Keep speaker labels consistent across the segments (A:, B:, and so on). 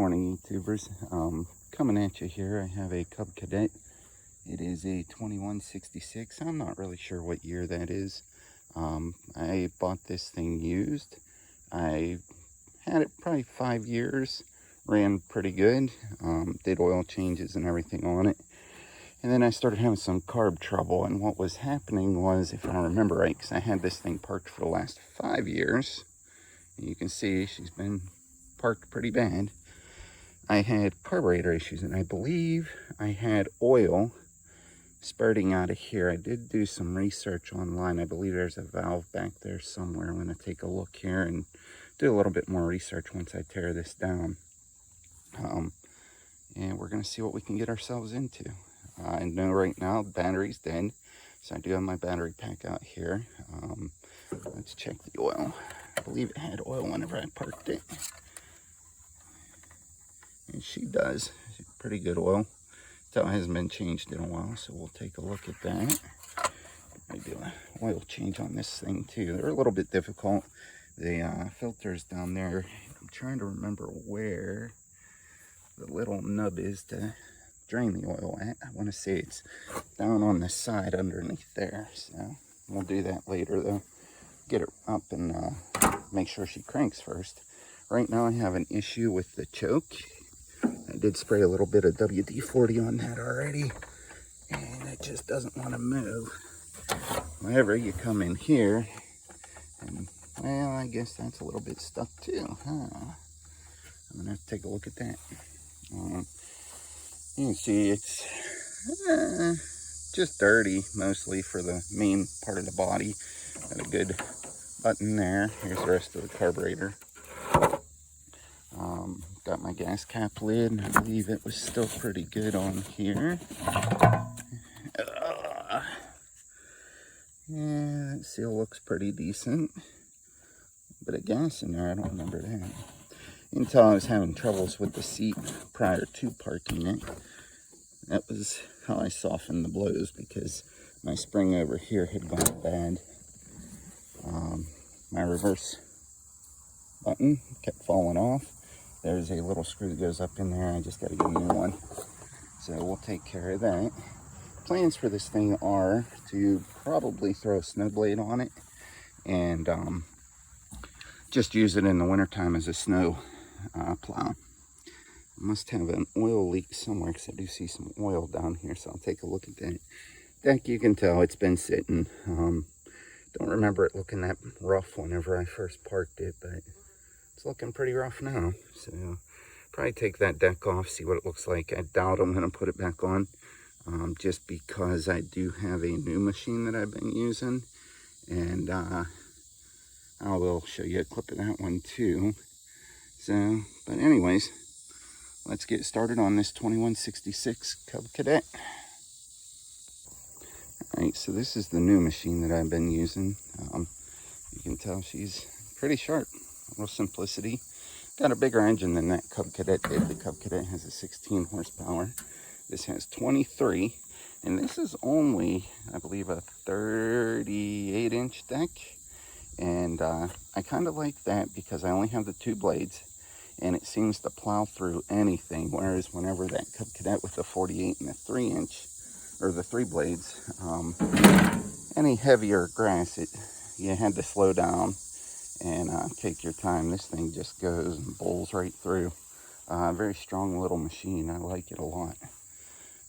A: morning, YouTubers. Coming at you here, I have a Cub Cadet. It is a 2166. I'm not really sure what year that is. I bought this thing used. I had it probably 5 years. Ran pretty good. Did oil changes and everything on it. And then I started having some carb trouble. And what was happening was, if I remember right, because I had this thing parked for the last 5 years. And you can see she's been parked pretty bad. I had carburetor issues, and I believe I had oil spurting out of here. I did do some research online. I believe there's a valve back there somewhere. I'm going to take a look here and do a little bit more research once I tear this down. And we're going to see what we can get ourselves into. I know right now the battery's dead, so I do have my battery pack out here. Let's check the oil. I believe it had oil whenever I parked it. And she does. Pretty good oil. Tell it hasn't been changed in a while, so we'll take a look at that. I do an oil change on this thing too. They're a little bit difficult. The filters down there, I'm trying to remember where the little nub is to drain the oil at. I want to say it's down on the side underneath there, so we'll do that later though. Get her up and make sure she cranks first. Right now I have an issue with the choke. I did spray a little bit of WD-40 on that already, and it just doesn't want to move. However, you come in here, and, well, I guess that's a little bit stuck too, huh? I'm going to have to take a look at that. You can see it's just dirty, mostly for the main part of the body. Got a good button there. Here's the rest of the carburetor. Got my gas cap lid. I believe it was still pretty good on here. Yeah, that seal looks pretty decent. Bit of gas in there, I don't remember that. You can tell I was having troubles with the seat prior to parking it. That was how I softened the blows, because my spring over here had gone bad. My reverse button kept falling off. There's a little screw that goes up in there. I just got to get a new one. So we'll take care of that. Plans for this thing are to probably throw a snow blade on it and just use it in the wintertime as a snow plow. I must have an oil leak somewhere, because I do see some oil down here, so I'll take a look at that. Deck, you can tell it's been sitting. Don't remember it looking that rough whenever I first parked it, but it's looking pretty rough now. So probably take that deck off, see what it looks like. I doubt I'm going to put it back on, just because I do have a new machine that I've been using, and I will show you a clip of that one too. So, but anyways, let's get started on this 2166 Cub Cadet. Alright, so this is the new machine that I've been using. You can tell she's pretty sharp. A little simplicity. Got a bigger engine than that Cub Cadet did. The Cub Cadet has a 16 horsepower. This has 23. And this is only, I believe, a 38-inch deck. And I kind of like that because I only have the 2 blades. And it seems to plow through anything. Whereas whenever that Cub Cadet with the 48 and the 3-inch, or the 3 blades, any heavier grass, you had to slow down and take your time. This thing just goes and bowls right through. Very strong little machine. I like it a lot.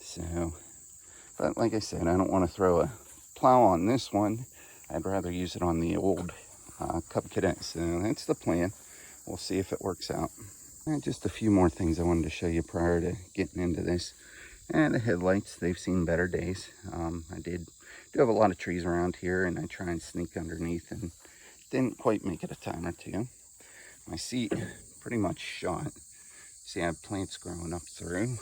A: So, but like I said, I don't want to throw a plow on this one. I'd rather use it on the old Cub Cadet. So that's the plan. We'll see if it works out. And just a few more things I wanted to show you prior to getting into this. And the headlights, they've seen better days. I do have a lot of trees around here, and I try and sneak underneath, and didn't quite make it a time or two. My seat pretty much shot. See, I have plants growing up through.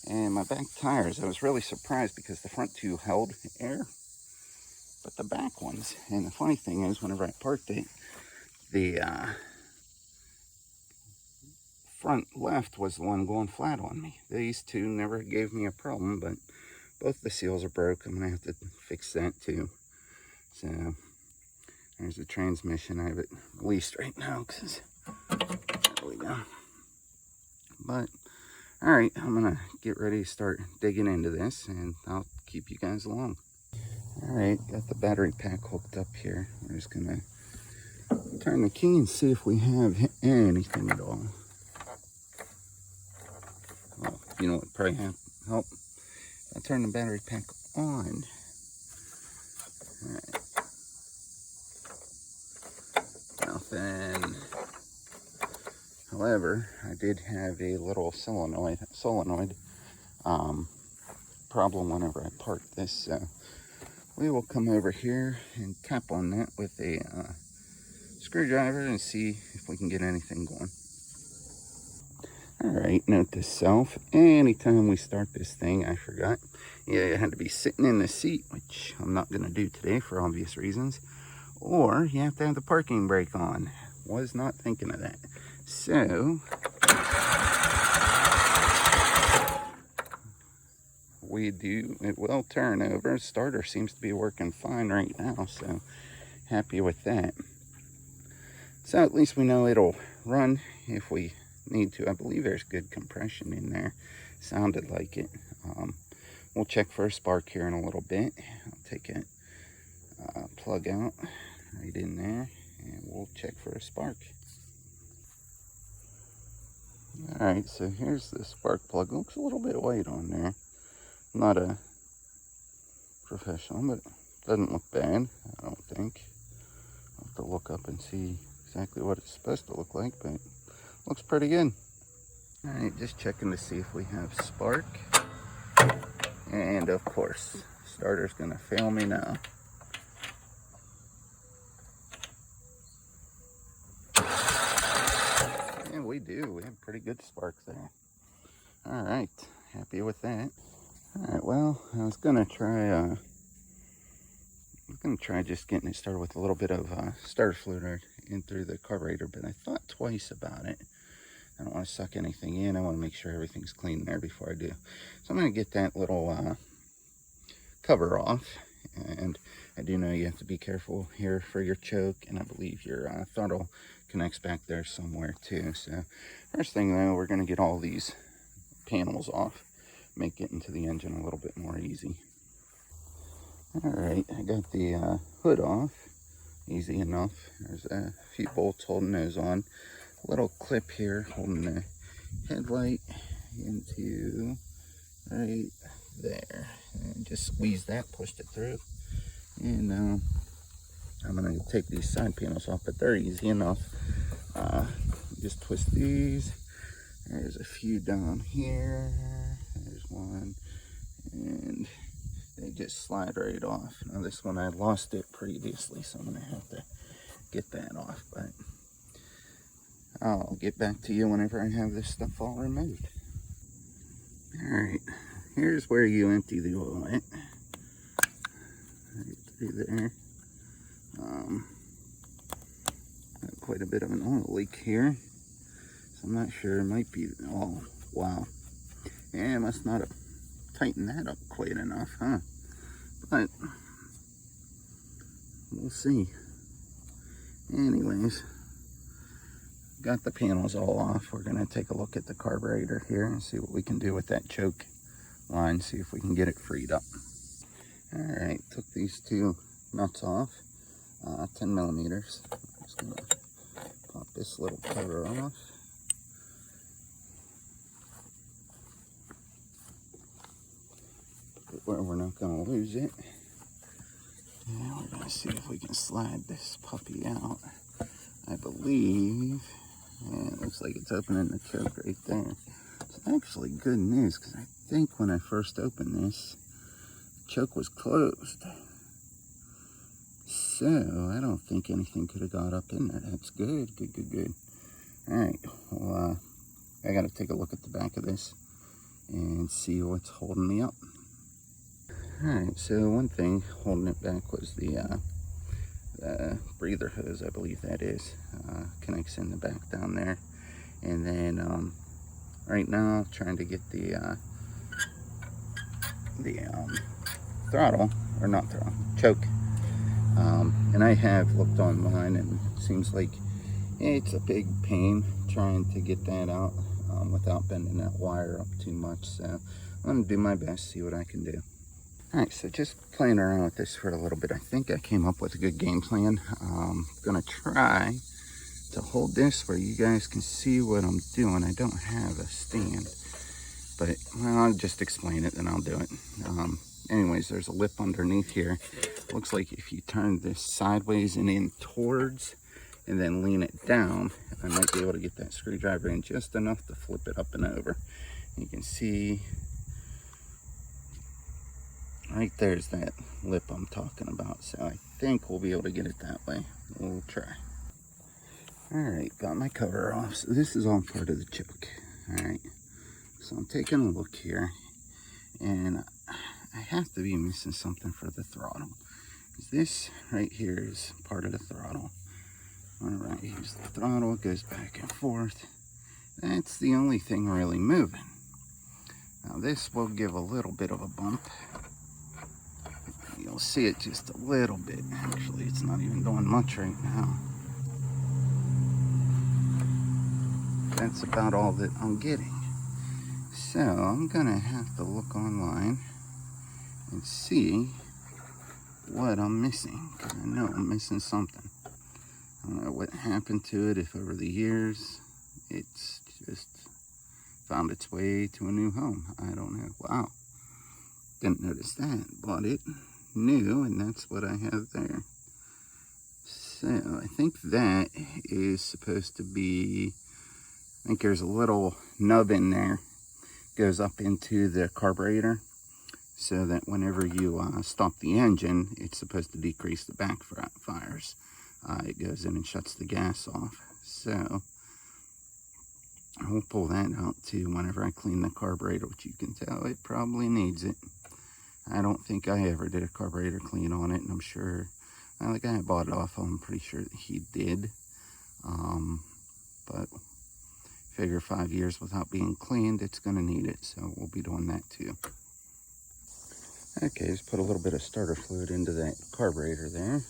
A: And my back tires, I was really surprised because the front 2 held air, but the back ones. And the funny thing is, whenever I parked it, the front left was the one going flat on me. These 2 never gave me a problem, but both the seals are broke. I'm gonna have to fix that too. So there's the transmission. I have it released right now because there we go. But all right, I'm gonna get ready to start digging into this, and I'll keep you guys along. All right, got the battery pack hooked up here. We're just gonna turn the key and see if we have anything at all. Well, you know what probably help? I turn the battery pack on. All right. Nothing. However, I did have a little solenoid problem whenever I parked this, so we will come over here and tap on that with a screwdriver and see if we can get anything going. All right, note to self, anytime we start this thing, I forgot, you had to be sitting in the seat, which I'm not going to do today for obvious reasons, or you have to have the parking brake on. Was not thinking of that. So it will turn over. Starter seems to be working fine right now, so happy with that. So at least we know it'll run if we need to. I believe there's good compression in there. Sounded like it. We'll check for a spark here in a little bit. I'll take it plug out right in there, and we'll check for a spark. All right, so here's the spark plug. Looks a little bit white on there. I'm not a professional, but it doesn't look bad, I don't think. I'll have to look up and see exactly what it's supposed to look like, but it looks pretty good. All right, just checking to see if we have spark. And of course, starter's gonna fail me now. And we do, we have pretty good spark there. All right, happy with that. All right, well, I was gonna try just getting it started with a little bit of starter fluid in through the carburetor, but I thought twice about it. I don't want to suck anything in. I want to make sure everything's clean there before I do. So I'm going to get that little cover off. And I do know you have to be careful here for your choke, and I believe your throttle connects back there somewhere too. So first thing though, we're going to get all these panels off, make getting to the engine a little bit more easy. All right, I got the hood off, easy enough. There's a few bolts holding those on. A little clip here holding the headlight into right there, and just squeeze that, pushed it through. And I'm gonna take these side panels off, but they're easy enough. Just twist these. There's a few down here. There's one, and they just slide right off. Now this one, I lost it previously, so I'm gonna have to get that off, but I'll get back to you whenever I have this stuff all removed. All right, here's where you empty the oil in. Right through there. Got quite a bit of an oil leak here, so I'm not sure. It might be, oh wow, yeah, I must not have tightened that up quite enough, huh? But we'll see. Anyways, got the panels all off. We're gonna take a look at the carburetor here and see what we can do with that choke line, see if we can get it freed up. All right, took these two nuts off, 10 millimeters. I'm just gonna pop this little cover off. Where we're not gonna lose it. And we're gonna see if we can slide this puppy out. I believe, yeah, it looks like it's opening the choke right there. It's actually good news, because I think when I first opened this, the choke was closed. So I don't think anything could have got up in there. That's good, good, good, good. All right, well, I gotta take a look at the back of this and see what's holding me up. All right, so one thing holding it back was the breather hose, I believe that is, connects in the back down there. And then right now trying to get the throttle, or not throttle, choke. And I have looked online, and it seems like it's a big pain trying to get that out. without bending that wire up too much. So I'm going to do my best, see what I can do. Alright, so just playing around with this for a little bit. I think I came up with a good game plan. I'm going to try to hold this where you guys can see what I'm doing. I don't have a stand, but well, I'll just explain it, then I'll do it. Anyways, there's a lip underneath here. Looks like if you turn this sideways and in towards, and then lean it down, I might be able to get that screwdriver in just enough to flip it up and over. You can see right there's that lip I'm talking about. So I think we'll be able to get it that way. We'll try. Alright, got my cover off. So this is all part of the choke. Alright, so I'm taking a look here, and I have to be missing something for the throttle. This right here is part of the throttle. Alright, here's the throttle, it goes back and forth. That's the only thing really moving. Now this will give a little bit of a bump. You'll see it just a little bit. Actually, it's not even doing much right now. That's about all that I'm getting. So I'm gonna have to look online and see what I'm missing, because I know I'm missing something. I don't know what happened to it, if over the years it's just found its way to a new home. I don't know. Wow, didn't notice that. Bought it new, and that's what I have there. So I think that is supposed to be, I think there's a little nub in there, goes up into the carburetor, so that whenever you stop the engine, it's supposed to decrease the backfires. It goes in and shuts the gas off. So I'll pull that out too whenever I clean the carburetor, which you can tell it probably needs it. I don't think I ever did a carburetor clean on it, and I'm sure, well, the guy I bought it off of, I'm pretty sure that he did. But figure 5 years without being cleaned, it's going to need it, so we'll be doing that too. Okay, just put a little bit of starter fluid into that carburetor there,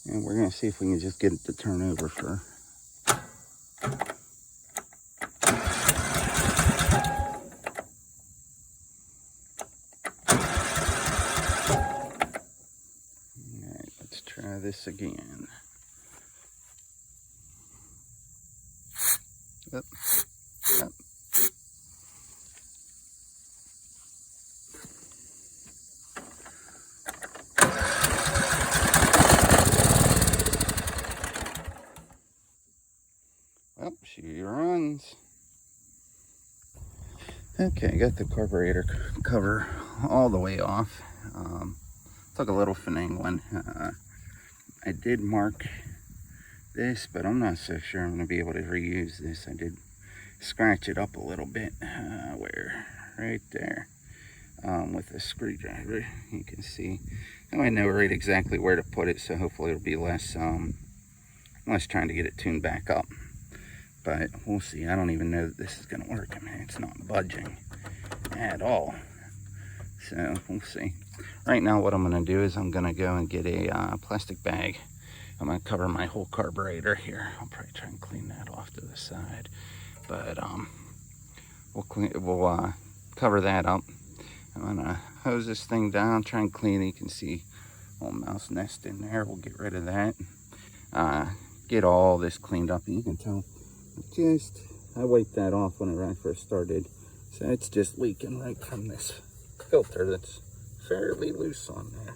A: and we're going to see if we can just get it to turn over for. Alright, let's try this again. Yep. Yep. Well, she runs. Okay, I got the carburetor cover all the way off. Took a little finagling. I did mark this, but I'm not so sure I'm going to be able to reuse this. I did scratch it up a little bit, where right there, with a screwdriver. You can see. Now I know right exactly where to put it, so hopefully it'll be less trying to get it tuned back up. But we'll see. I don't even know that this is going to work. I mean, it's not budging at all. So we'll see. Right now what I'm going to do is I'm going to go and get a plastic bag. I'm going to cover my whole carburetor here. I'll probably try and clean that off to the side. But we'll cover that up. I'm going to hose this thing down, try and clean it. You can see a little mouse nest in there. We'll get rid of that. Get all this cleaned up. And you can tell, I wiped that off whenever I first started. So it's just leaking right from this filter that's fairly loose on there.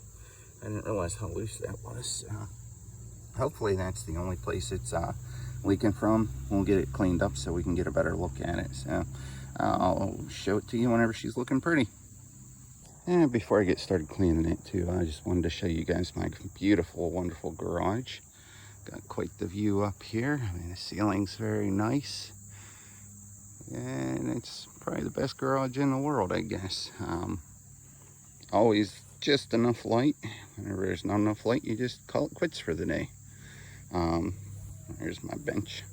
A: I didn't realize how loose that was. Hopefully that's the only place it's leaking from. We'll get it cleaned up so we can get a better look at it. So I'll show it to you whenever she's looking pretty. And before I get started cleaning it too, I just wanted to show you guys my beautiful, wonderful garage. Got quite the view up here. I mean, the ceiling's very nice. And it's probably the best garage in the world, I guess. Always just enough light. Whenever there's not enough light, you just call it quits for the day. There's my bench.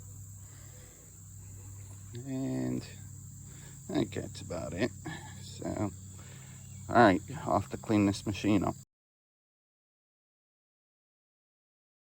A: And I think that's about it. So, alright, I'll have to clean this machine up.